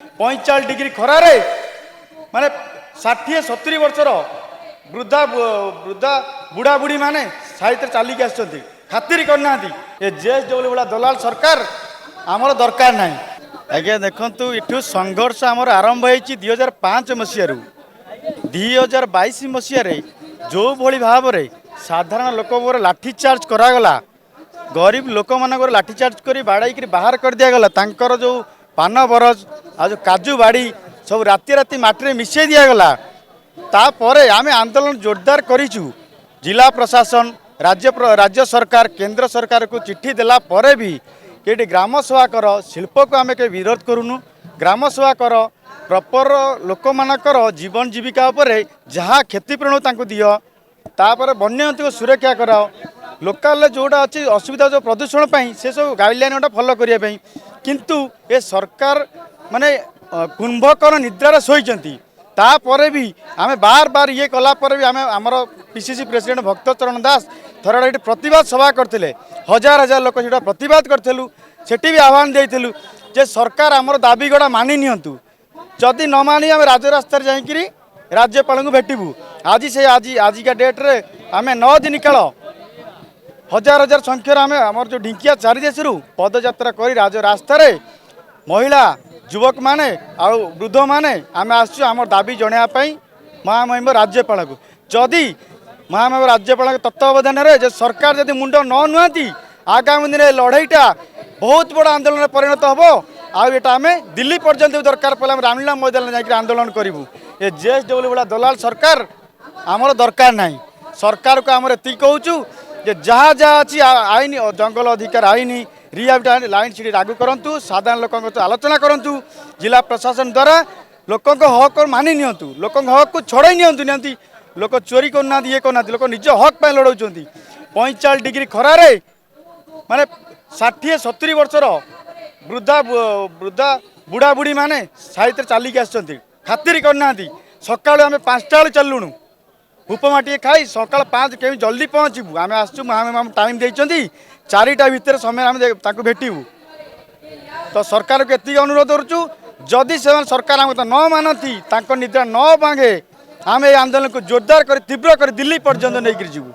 45 degree खरारे माने 60-70 वर्षर वृद्धा वृद्धा बुढ़ा बुढ़ी माने साहित्य चलिक आसुँच खातिर करना ये जेएसडब्ल्यू भाया दलाल सरकार आमर दरकार ना। आज्ञा देखु यू संघर्ष आमर आरंभ हो 2005 मसीह 2022 मसीह जो भली भाव में साधारण लोक लाठीचार्ज करागला गरीब लोक मान लाठीचार्ज कर बाड़ाई बाहर कर दिगला तांकर जो पान बरज आ जो काजू बाड़ी सब राति राति माटी मिसई दिगला तापर आम आंदोलन जोरदार करूँ जिला प्रशासन राज्य सरकार केंद्र सरकार को चिट्ठी देला परे भी ये ग्राम सभा कर शिल्प को आम के विरोध करूनु ग्राम सभा कर प्रपर लोक मानकर जीवन जीविका जहाँ क्षतिपूरण दियो तापर वन्यजंतु को सुरक्षा कराओ लोकाल जोड़ा अच्छी असुविधा जो प्रदूषण से सब गाइडलाइन गोटा फॉलो करने किंतु ये सरकार माने कुंभकर्ण निद्रार शोचती तापर भी आम बार बार ये कलापर भी आम आमर पीसीसी प्रेसिडेंट भक्तचरण दास थर ये प्रतिवाद सभा करते हजार हजार लोक जो प्रतिवाद करूँ सेठी भी आह्वान देलु जे सरकार आमर दाबी गड़ा मानि नियंतु जदि न मानी आम राजरास्तार जाकि राज्यपाल को भेटबू आज से आजिका डेट्रे आम 9 दिन काल हजार हजार संख्यार आम आमर जो ढिंकिया चारिदेश पदयात्रा कर राजरास्तार महिला युवक माने आ वृद्ध माने आम आम दाबी जनायापाई महामहिम राज्यपाल को जदि महामहिम राज्यपाल तत्वावधान में सरकार जदि मुंड न नुआती आगामी दिन लड़ईटा बहुत बड़ आंदोलन परिणत हम आटा आम दिल्ली पर्यंत दरकार पड़े आम रामलीला मैदान जाकर आंदोलन करूँ ये जेएसडब्ल्यू भाया दलाल सरकार आमर दरकार ना सरकार को आम एति कहूँ जहाँ जहाँ अच्छी आईन जंगल अधिकार आईन रिहाबिलिटेशन लाइन सी लागू करूँ साधारण लोक आलोचना करूँ जिला प्रशासन द्वारा लोक हक मानि नियंतु लोक हक को छड़ाई नियंतु लोक चोरी करना ये करना लोक निज हक पर लड़ाऊँ 45 डिग्री खरारे माने 60-70 वर्षर वृद्धा वृद्धा बुढ़ा बुढ़ी माने साहित्य चलिक आसुँच खातिर करना सका आम 5टा बेलू चलुणु उपमा टे खाई सका 5 के जल्दी पहुँचू आम आसू आम टाइम देते 4टा भितर समय आम भेटू तो सरकार को एति अनुरोध करुँ जदि से सरकार आम न मानती निद्रा न भांगे आम ये आंदोलन को जोरदार कर तीव्र कर दिल्ली पर्यंत नहीं जीवु।